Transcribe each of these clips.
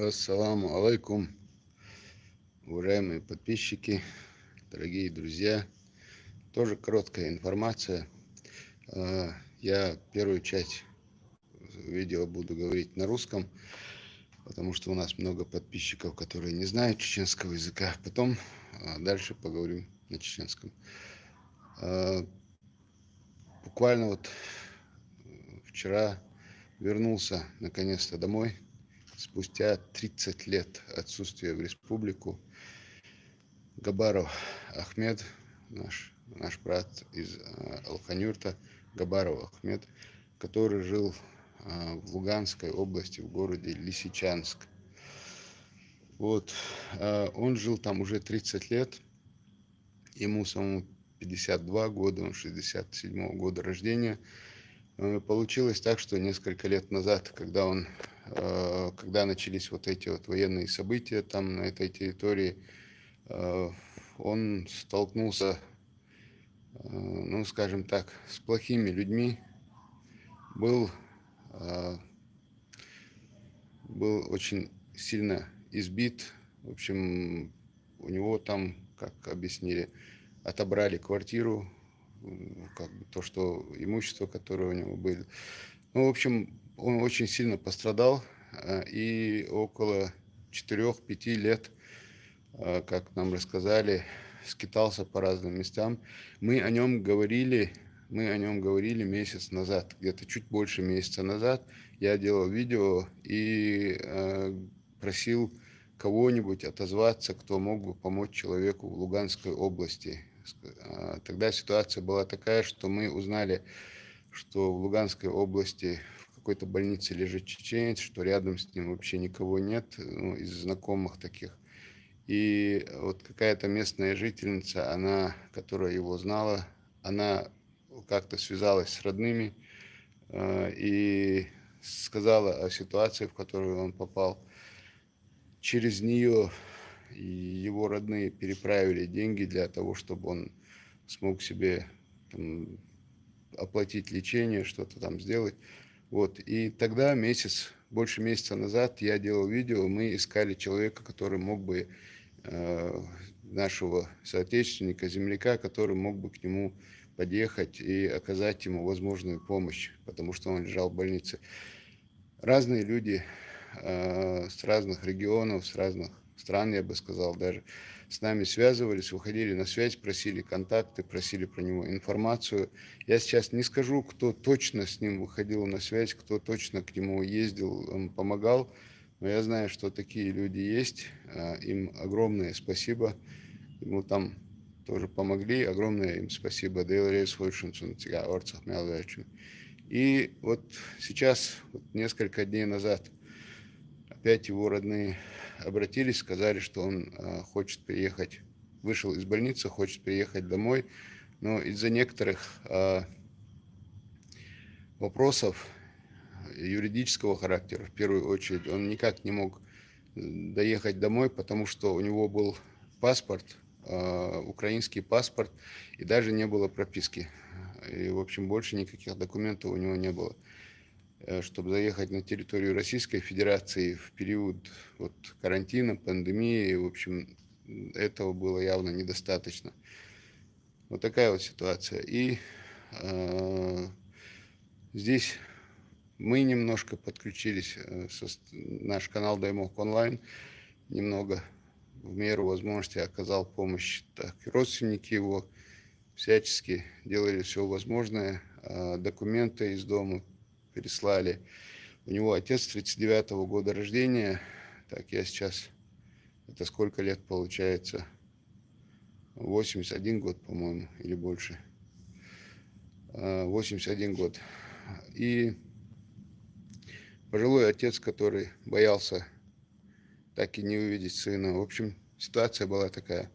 Ассаламу алейкум, уважаемые подписчики, дорогие друзья. Тоже короткая информация. Я первую часть видео буду говорить на русском, потому что у нас много подписчиков, которые не знают чеченского языка. Потом дальше поговорим на чеченском. Буквально вот вчера вернулся наконец-то домой. Спустя 30 лет отсутствия в республику. Габаров Ахмед, наш брат из Алханюрта, Габаров Ахмед, который жил в Луганской области, в городе Лисичанск. Вот, он жил там уже 30 лет, ему самому 52 года, он 67-го года рождения. Получилось так, что несколько лет назад, когда начались вот эти вот военные события там на этой территории, он столкнулся, ну, скажем так, с плохими людьми, был очень сильно избит. В общем, у него там, как объяснили, отобрали квартиру, как бы то, что имущество, которое у него было. Ну, в общем, он очень сильно пострадал, и около 4-5 лет, как нам рассказали, скитался по разным местам. Мы о нем говорили месяц назад, где-то чуть больше месяца назад. Я делал видео и просил кого-нибудь отозваться, кто мог бы помочь человеку в Луганской области. Тогда ситуация была такая, что мы узнали, что в Луганской области в какой-то больнице лежит чеченец, что рядом с ним вообще никого нет, ну, из знакомых таких. И вот какая-то местная жительница, которая его знала, она как-то связалась с родными и сказала о ситуации, в которую он попал. Через нее его родные переправили деньги для того, чтобы он смог себе там оплатить лечение, что-то там сделать. Вот. И тогда больше месяца назад я делал видео, мы искали человека, который мог бы, нашего соотечественника, земляка, который мог бы к нему подъехать и оказать ему возможную помощь, потому что он лежал в больнице. Разные люди с разных регионов, с разных стран, я бы сказал, даже с нами связывались, выходили на связь, просили контакты, просили про него информацию. Я сейчас не скажу, кто точно с ним выходил на связь, кто точно к нему ездил, помогал, но я знаю, что такие люди есть. Им огромное спасибо. Ему там тоже помогли. Огромное им спасибо. И вот сейчас, несколько дней назад, опять его родные обратились, сказали, что он хочет приехать, вышел из больницы, хочет приехать домой, но из-за некоторых вопросов юридического характера, в первую очередь, он никак не мог доехать домой, потому что у него был паспорт, украинский паспорт, и даже не было прописки. И, в общем, больше никаких документов у него не было. Чтобы заехать на территорию Российской Федерации в период карантина, пандемии, в общем, этого было явно недостаточно. Вот такая вот ситуация. И здесь мы немножко подключились, наш канал Даймок Онлайн немного в меру возможности оказал помощь. Так, родственники его всячески делали все возможное, документы из дома переслали. У него отец 39-го года рождения. Так, я сейчас... Это сколько лет получается? 81 год, по-моему, или больше. 81 год. И пожилой отец, который боялся так и не увидеть сына. В общем, ситуация была такая.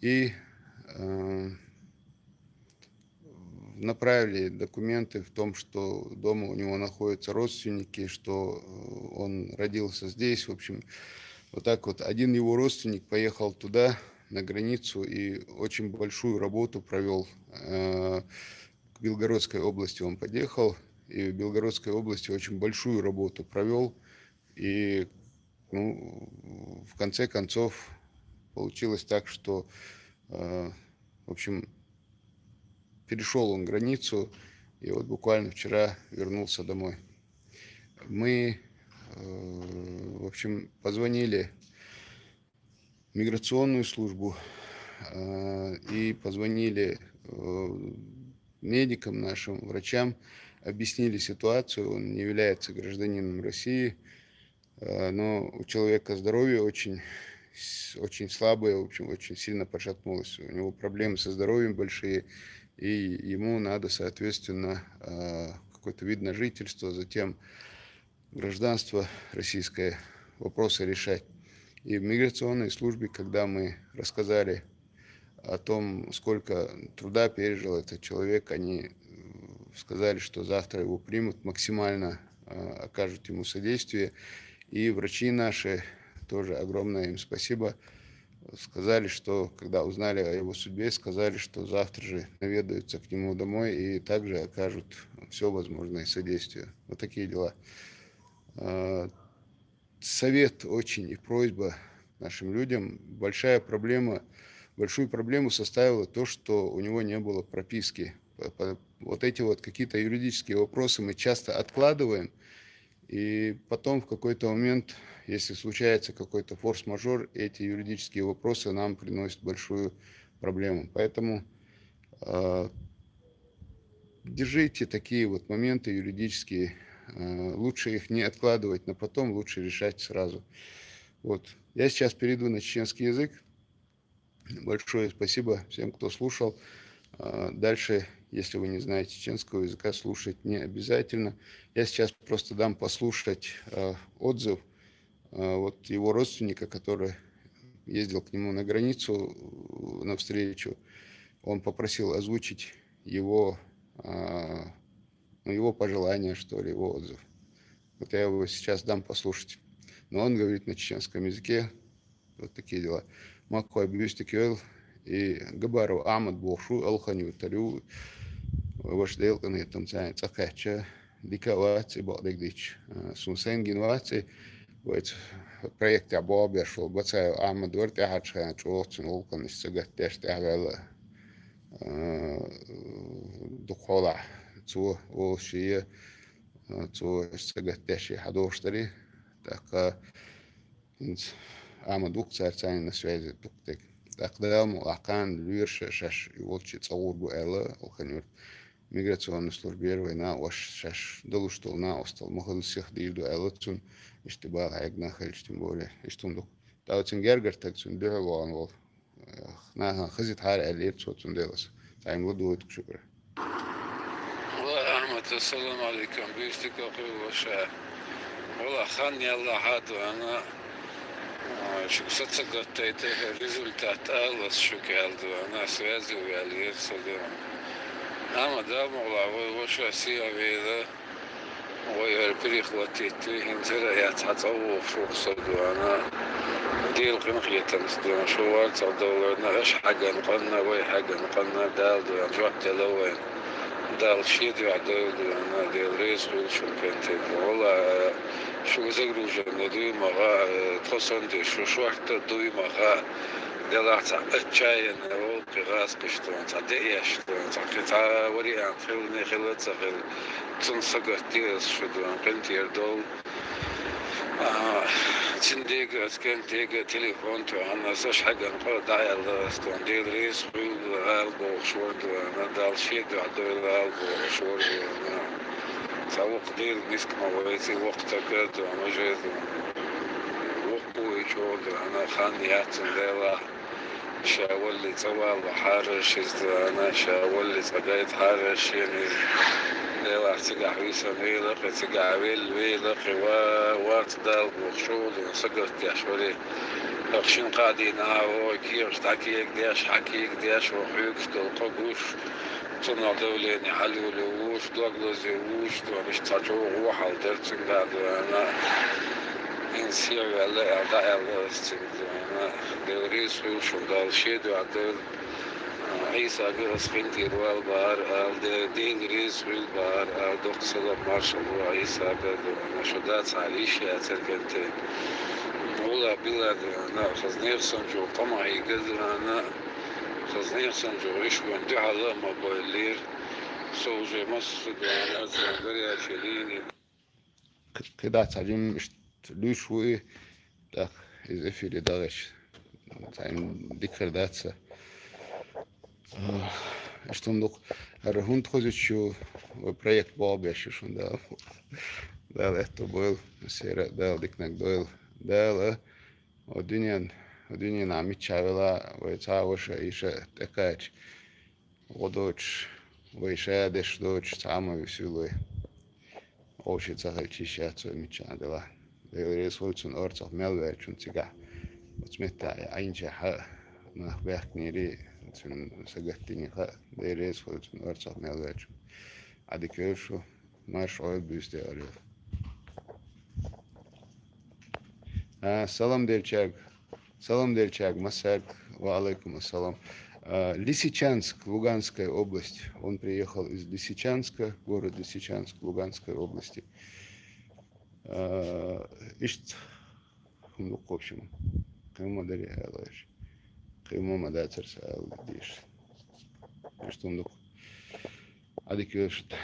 И направили документы в том, что дома у него находятся родственники, что он родился здесь. В общем, вот так вот. Один его родственник поехал туда, на границу, и очень большую работу провел. К Белгородской области он подъехал, и в Белгородской области очень большую работу провел. И Ну, в конце концов, получилось так, что, в общем, перешел он границу, и вот буквально вчера вернулся домой. Мы, в общем, позвонили в миграционную службу и позвонили медикам нашим, врачам, объяснили ситуацию. Он не является гражданином России, но у человека здоровье очень слабое, в общем, очень сильно пошатнулось. У него проблемы со здоровьем большие, и ему надо, соответственно, какой-то вид на жительство, затем гражданство российское, вопросы решать. И в миграционной службе, когда мы рассказали о том, сколько труда пережил этот человек, они сказали, что завтра его примут, максимально окажут ему содействие. И врачи наши, тоже огромное им спасибо, сказали, что, когда узнали о его судьбе, сказали, что завтра же наведаются к нему домой и также окажут все возможное содействие. Вот такие дела. Совет очень и просьба нашим людям. Большую проблему составило то, что у него не было прописки. Вот эти вот какие-то юридические вопросы мы часто откладываем, и потом в какой-то момент, если случается какой-то форс-мажор, эти юридические вопросы нам приносят большую проблему. Поэтому держите такие вот моменты юридические. Лучше их не откладывать на потом, лучше решать сразу. Вот. Я сейчас перейду на чеченский язык. Большое спасибо всем, кто слушал. Дальше, если вы не знаете чеченского языка, слушать не обязательно. Я сейчас просто дам послушать отзыв вот его родственника, который ездил к нему на границу навстречу. Он попросил озвучить его пожелания, что ли, его отзыв. Вот я его сейчас дам послушать. Но он говорит на чеченском языке. Вот такие дела. Маккой бюстикел и габару Амад Бохшу Алханю Тарю ваш делкан этом цай цакача диковаться бадыгдич. Сунсен гинвации вот проект Абобер шел бацаю Амад Ворт Ахачхан Чоцун Олкан из Сагаттеш Тагала духола цо Олшие цо Сагаттеши Хадоштари так Амадук царцани на связи туктек. Тақдам лакан лүрше шаш волчи цаурбу эла алханюр миграционный службер война ваш шаш долуштол на остал могу всех дилду эла цун иштибал айгна хельш тем более иштундук. Таутин гергер так цун дерван вол. На хазит хар элит цун делас. Тайм лудует шукр. Ахмад, ассаламу алейкум. Бистика ваша. Вала хан я Аллахаду она شخصت قطعت результат аллас шукалду она связи вялир садо ама да могла وش أسيا بيدا ويربريخ وتيتو هنزرا يتحطو فوق صدو أنا ديل قنقية تنسدو شوال تعدولنا إيش حاجة نقلنا وي حاجة نقلنا دال دو جوات لوين دال شيد يعدولو أنا ديل ريس ويلشون كنتي والله شو زغروجة ندوي مغا تصندي شو شوحت دوي مغا دلعت أتشاين أو قراص قشتون تعديش تون تعقيتا وريان خلني خلت سخل تنسقت ديس شدون قنت يردول تنديق أسكن تيجا تليفون تو أنا سش حاجة نقول داعي الله استون ديل ريس خيل غالبو شورد أنا دال شيد عدول غالبو شورد أنا سوق ديل مسك مويتي وقت كرد ومجد وقبو يجود أنا خانيات ديلا شاولي توال حارش أنا شاولي تقيت حارش يعني ديلا تقع عيسى ميلق تقع ويلق وات دال وخشود ونسقط يشولي أخشين قاعدين كيرش تاكيك ديش حكيك ديش وحيوك تلقوش صنع دولين حلو لوش دلقلو زيوش ومش تاجو روح على درتين بعد أنا إن سير على أعداء الله استند أنا دوريس وشون دال شيد وعدل عيسى قرص بنتي والبار دين ريز والبار دق صلب مارشال وعيسى نشدات عليشة تركنت والله بلاد أنا خزنير سنجو طمعي قدر أنا خزنير سنجو إيش وندي على ما بولير سوجي مصر أنا زنقريا شليني كده تعليم لوشوي так из эфира дальше там декорация что он рахунок ходит что проект Боб еще что да это был сера да дикнак был да одинен ами чавела вайцавоша иша такач водоч вайша деш доч самой веселой очи цахальчищаться мечадала Reyes Wilson oorzaak melweert van zich wat met dat eindje naar werk niet zijn zeggen de Reyes Wilson oorzaak melweert adekeursel maar zo dus de salam delchag масак ва алейкум ассалам Лисичанск, Луганская область. Он приехал из Лисичанска, город Лисичанск, Луганской области. Ишт, ну, в общем, кому дари алаш, кому мадацарса алдиш. Что он адекватно